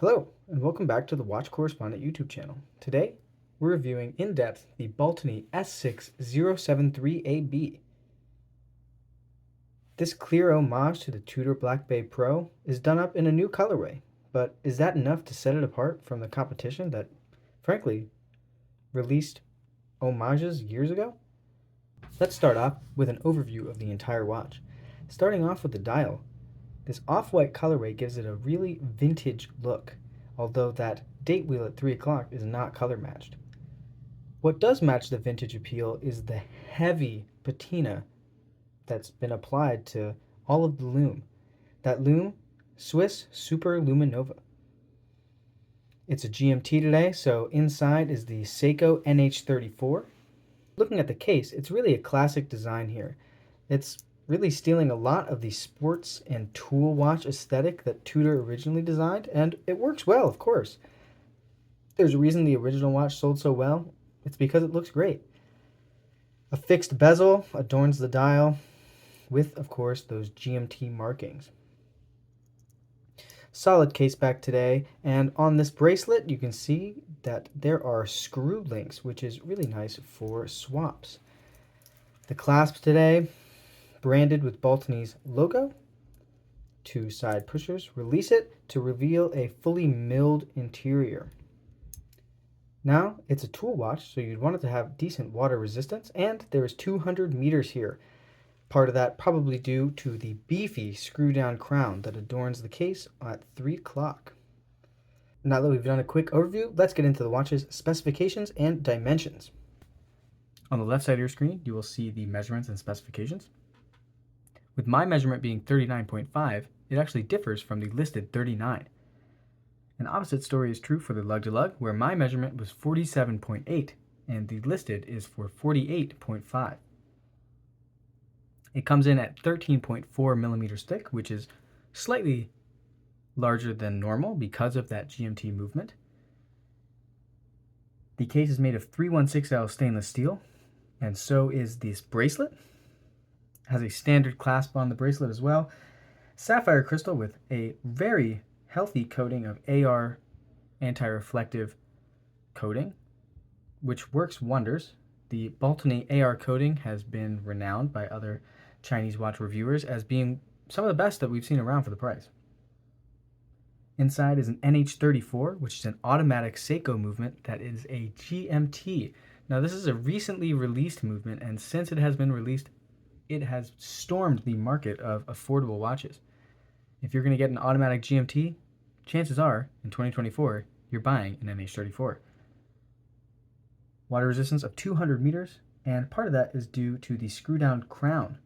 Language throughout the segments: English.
Hello, and welcome back to the Watch Correspondent YouTube channel. Today, we're reviewing in depth the Baltany S6073AB. This clear homage to the Tudor Black Bay Pro is done up in a new colorway, but is that enough to set it apart from the competition that, frankly, released homages years ago? Let's start off with an overview of the entire watch. Starting off with the dial, this off-white colorway gives it a really vintage look, although that date wheel at 3 o'clock is not color matched. What does match the vintage appeal is the heavy patina that's been applied to all of the lume. That lume, Swiss Super Luminova. It's a GMT today, so inside is the Seiko NH34. Looking at the case, it's really a classic design here. It's really stealing a lot of the sports and tool watch aesthetic that Tudor originally designed, and it works well, of course. There's a reason the original watch sold so well. It's because it looks great. A fixed bezel adorns the dial with, of course, those GMT markings. Solid case back today, and on this bracelet you can see that there are screw links, which is really nice for swaps. The clasp today, branded with Baltany's logo. 2 side pushers release it to reveal a fully milled interior. Now, it's a tool watch, so you'd want it to have decent water resistance, and there is 200 meters here. Part of that probably due to the beefy screw-down crown that adorns the case at 3 o'clock. Now that we've done a quick overview, let's get into the watch's specifications and dimensions. On the left side of your screen, you will see the measurements and specifications. With my measurement being 39.5, it actually differs from the listed 39. An opposite story is true for the lug-to-lug, where my measurement was 47.8 and the listed is for 48.5. It comes in at 13.4 millimeters thick, which is slightly larger than normal because of that GMT movement. The case is made of 316L stainless steel, and so is this bracelet. Has a standard clasp on the bracelet as well. Sapphire crystal with a very healthy coating of AR anti-reflective coating, which works wonders. The Baltany AR coating has been renowned by other Chinese watch reviewers as being some of the best that we've seen around for the price. Inside is an NH34, which is an automatic Seiko movement that is a GMT. Now this is a recently released movement, and since it has been released, it has stormed the market of affordable watches. If you're going to get an automatic GMT, chances are, in 2024, you're buying an NH34. Water resistance of 200 meters, and part of that is due to the screw-down crown.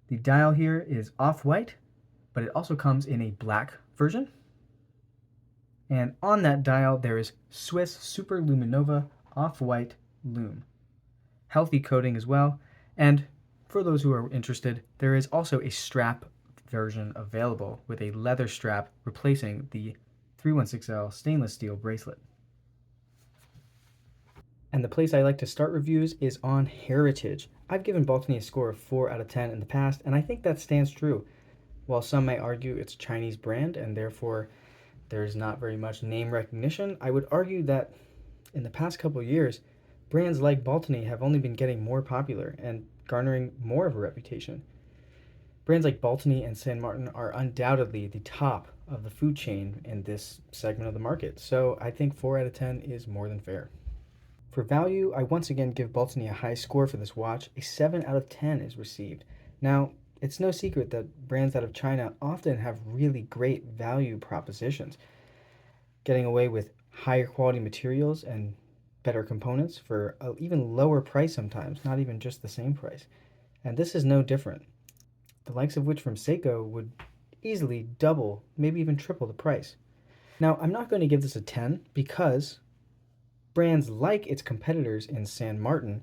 The dial here is off-white, but it also comes in a black version. And on that dial, there is Swiss Super Luminova off-white lume. Healthy coating as well, and for those who are interested, there is also a strap version available with a leather strap replacing the 316L stainless steel bracelet. And the place I like to start reviews is on heritage. I've given Baltany a score of 4 out of 10 in the past, and I think that stands true. While some may argue it's a Chinese brand and therefore there's not very much name recognition, I would argue that in the past couple of years, brands like Baltany have only been getting more popular and garnering more of a reputation. Brands like Baltany and Saint Martin are undoubtedly the top of the food chain in this segment of the market, so I think 4 out of 10 is more than fair. For value, I once again give Baltany a high score for this watch. A 7 out of 10 is received. Now, it's no secret that brands out of China often have really great value propositions, getting away with higher quality materials and better components for an even lower price sometimes, not even just the same price. And this is no different. The likes of which from Seiko would easily double, maybe even triple the price. Now, I'm not going to give this a 10 because brands like its competitors in Saint Martin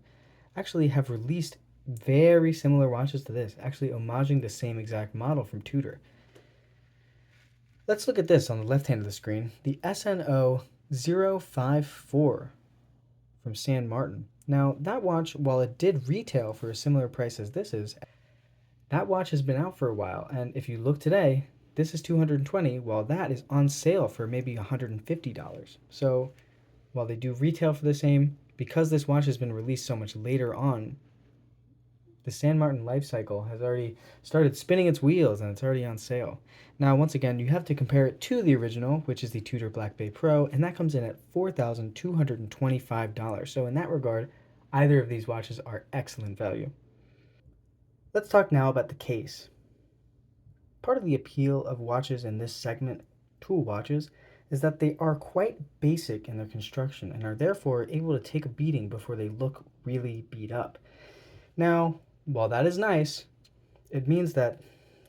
actually have released very similar watches to this, actually homaging the same exact model from Tudor. Let's look at this on the left hand of the screen, the SNO054 from Saint Martin. Now, that watch, while it did retail for a similar price as this is, that watch has been out for a while, and if you look today, This is $220, while that is on sale for maybe $150. So while they do retail for the same, because this watch has been released so much later on, the San Martin life cycle has already started spinning its wheels and it's already on sale. Now, once again, you have to compare it to the original, which is the Tudor Black Bay Pro, and that comes in at $4,225. So in that regard, either of these watches are excellent value. Let's talk now about the case. Part of the appeal of watches in this segment, tool watches, is that they are quite basic in their construction and are therefore able to take a beating before they look really beat up. Now, while that is nice, it means that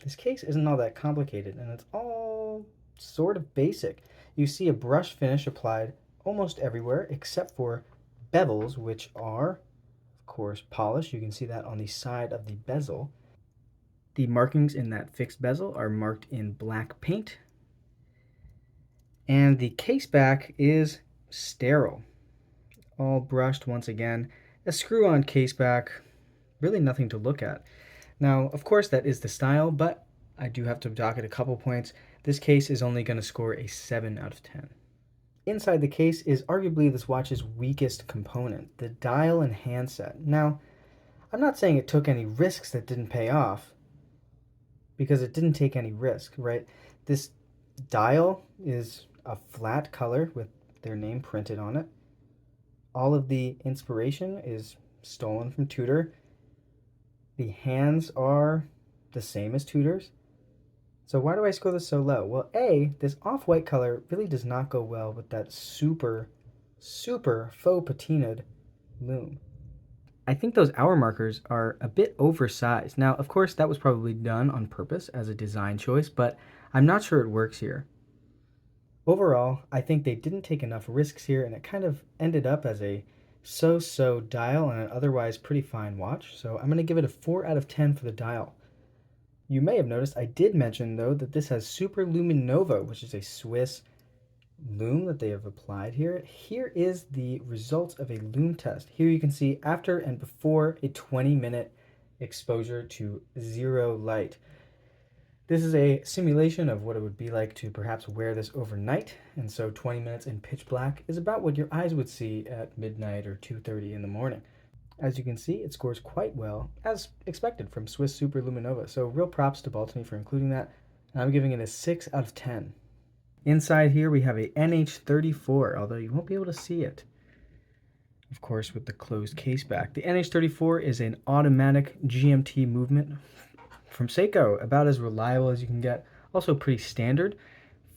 this case isn't all that complicated and it's all sort of basic. You see a brush finish applied almost everywhere except for bevels, which are, of course, polished. You can see that on the side of the bezel. The markings in that fixed bezel are marked in black paint. And the case back is sterile. All brushed once again. A screw-on case back, really nothing to look at. Now, of course, that is the style, but I do have to dock it a couple points. This case is only going to score a 7 out of 10. Inside the case is arguably this watch's weakest component, the dial and handset. Now, I'm not saying it took any risks that didn't pay off, because it didn't take any risk, right? This dial is a flat color with their name printed on it. All of the inspiration is stolen from Tudor. The hands are the same as Tudor's. So why do I score this so low? Well, A, this off-white color really does not go well with that super faux patinaed lume. I think those hour markers are a bit oversized. Now, of course, that was probably done on purpose as a design choice, but I'm not sure it works here. Overall, I think they didn't take enough risks here, and it kind of ended up as a so-so dial on an otherwise pretty fine watch. So I'm going to give it a 4 out of 10 for the dial. You may have noticed I did mention, though, that this has Super Lumen Nova, which is a Swiss lume that they have applied here. Here is the results of a lume test. Here you can see after and before a 20-minute exposure to zero light. This is a simulation of what it would be like to perhaps wear this overnight, and so 20 minutes in pitch black is about what your eyes would see at midnight or 2:30 in the morning. As you can see, it scores quite well, as expected from Swiss Super Luminova, so real props to Baltany for including that, and I'm giving it a 6 out of 10. Inside here we have a NH34, although you won't be able to see it, of course, with the closed case back. The NH34 is an automatic GMT movement from Seiko, about as reliable as you can get, also pretty standard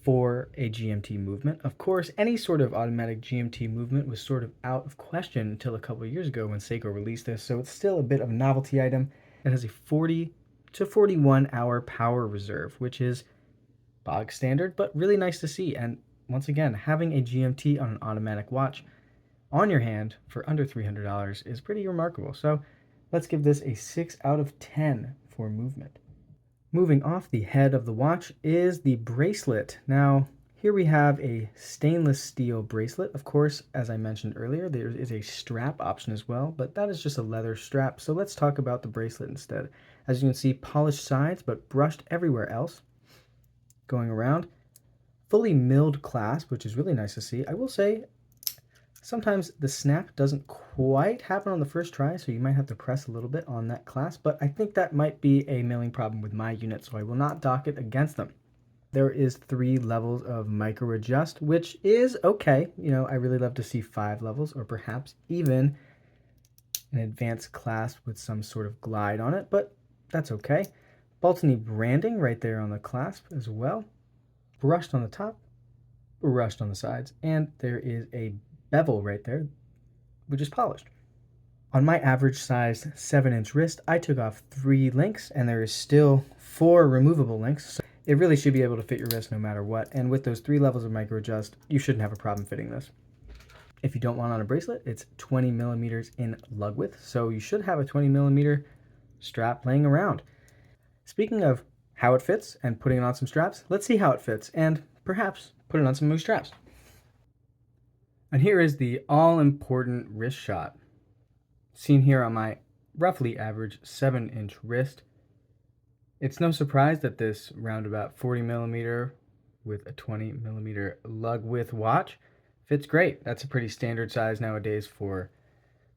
for a GMT movement. Of course, any sort of automatic GMT movement was sort of out of question until a couple of years ago when Seiko released this, so it's still a bit of a novelty item. It has a 40 to 41 hour power reserve, which is bog standard, but really nice to see. And once again, having a GMT on an automatic watch on your hand for under $300 is pretty remarkable. So let's give this a 6 out of 10 for movement. Moving off the head of the watch is the bracelet. Now, here we have a stainless steel bracelet. Of course, as I mentioned earlier, there is a strap option as well, but that is just a leather strap. So let's talk about the bracelet instead. As you can see, polished sides, but brushed everywhere else. Going around, fully milled clasp, which is really nice to see. I will say, sometimes the snap doesn't quite happen on the first try, so you might have to press a little bit on that clasp, but I think that might be a milling problem with my unit, so I will not dock it against them. There is 3 levels of micro adjust, which is okay. You know, I really love to see 5 levels, or perhaps even an advanced clasp with some sort of glide on it, but that's okay. Baltany branding right there on the clasp as well. Brushed on the top, brushed on the sides, and there is a bevel right there, which is polished. On my average size 7-inch wrist, I took off 3 links, and there is still 4 removable links. So it really should be able to fit your wrist no matter what, and with those 3 levels of micro adjust, you shouldn't have a problem fitting this. If you don't want on a bracelet, it's 20 millimeters in lug width, so you should have a 20 millimeter strap laying around. Speaking of how it fits and putting it on some straps, let's see how it fits and perhaps put it on some moose straps. And here is the all-important wrist shot, seen here on my roughly average 7-inch wrist. It's no surprise that this roundabout 40 millimeter with a 20 millimeter lug width watch fits great. That's a pretty standard size nowadays for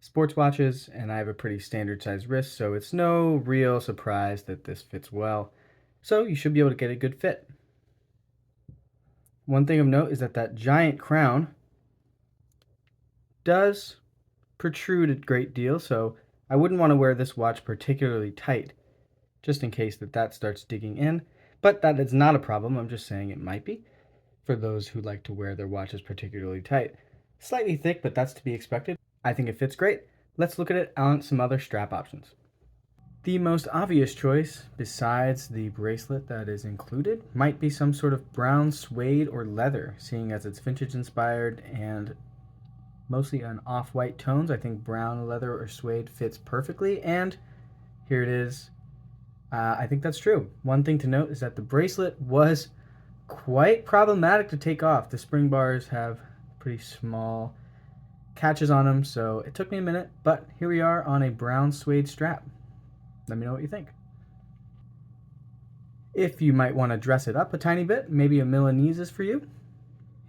sports watches, and I have a pretty standard size wrist, so it's no real surprise that this fits well. So you should be able to get a good fit. One thing of note is that that giant crown does protrude a great deal, so I wouldn't want to wear this watch particularly tight, just in case that starts digging in. But that is not a problem. I'm just saying it might be for those who like to wear their watches particularly tight. Slightly thick, but that's to be expected. I think it fits great. Let's look at it on some other strap options. The most obvious choice, besides the bracelet that is included, might be some sort of brown suede or leather, seeing as it's vintage inspired and mostly on off-white tones. I think brown leather or suede fits perfectly, and here it is. I think that's true. One thing to note is that the bracelet was quite problematic to take off. The spring bars have pretty small catches on them, so it took me a minute, but here we are on a brown suede strap. Let me know what you think. If you might want to dress it up a tiny bit, maybe a Milanese is for you.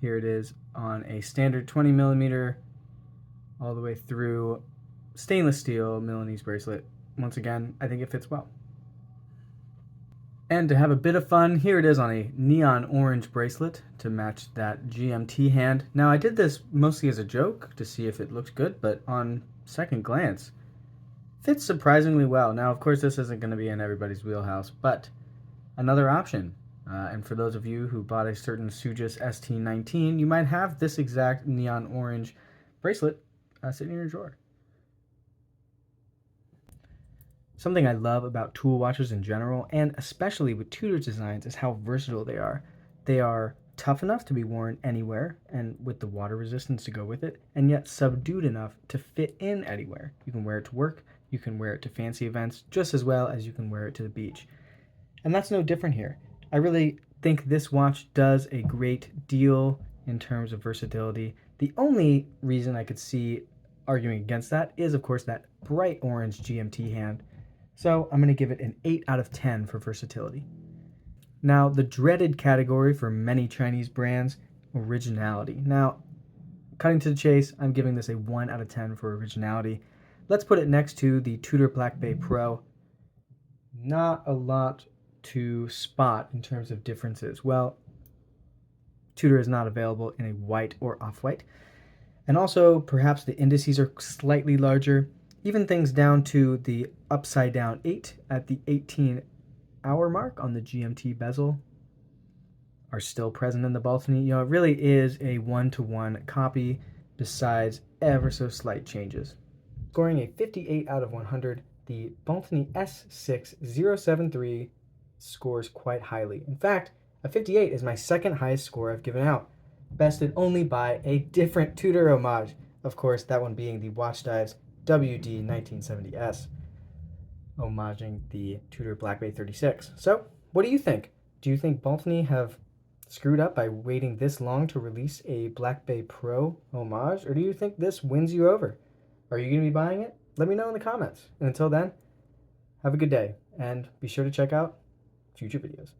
Here it is on a standard 20 millimeter all the way through stainless steel Milanese bracelet. Once again, I think it fits well. And to have a bit of fun, here it is on a neon orange bracelet to match that GMT hand. Now, I did this mostly as a joke to see if it looked good, but on second glance, fits surprisingly well. Now, of course, this isn't going to be in everybody's wheelhouse, but another option. And for those of you who bought a certain Sugis ST19, you might have this exact neon orange bracelet sitting in your drawer. Something I love about tool watches in general, and especially with Tudor designs, is how versatile they are. They are tough enough to be worn anywhere, and with the water resistance to go with it, and yet subdued enough to fit in anywhere. You can wear it to work, you can wear it to fancy events, just as well as you can wear it to the beach. And that's no different here. I really think this watch does a great deal in terms of versatility. The only reason I could see arguing against that is, of course, that bright orange GMT hand. So I'm going to give it an 8 out of 10 for versatility. Now, the dreaded category for many Chinese brands, originality. Now, cutting to the chase, I'm giving this a 1 out of 10 for originality. Let's put it next to the Tudor Black Bay Pro. Not a lot to spot in terms of differences. Well, Tudor is not available in a white or off-white. And also, perhaps the indices are slightly larger. Even things down to the upside down 8 at the 18-hour mark on the GMT bezel are still present in the Baltany. It really is a one-to-one copy besides ever so slight changes. Scoring a 58 out of 100, the Baltany S6073 scores quite highly. In fact, a 58 is my second highest score I've given out, bested only by a different Tudor homage. Of course, that one being the Watch Dives WD 1970S, homaging the Tudor Black Bay 36. So, what do you think? Do you think Baltany have screwed up by waiting this long to release a Black Bay Pro homage, or do you think this wins you over? Are you going to be buying it? Let me know in the comments. And until then, have a good day, and be sure to check out future videos.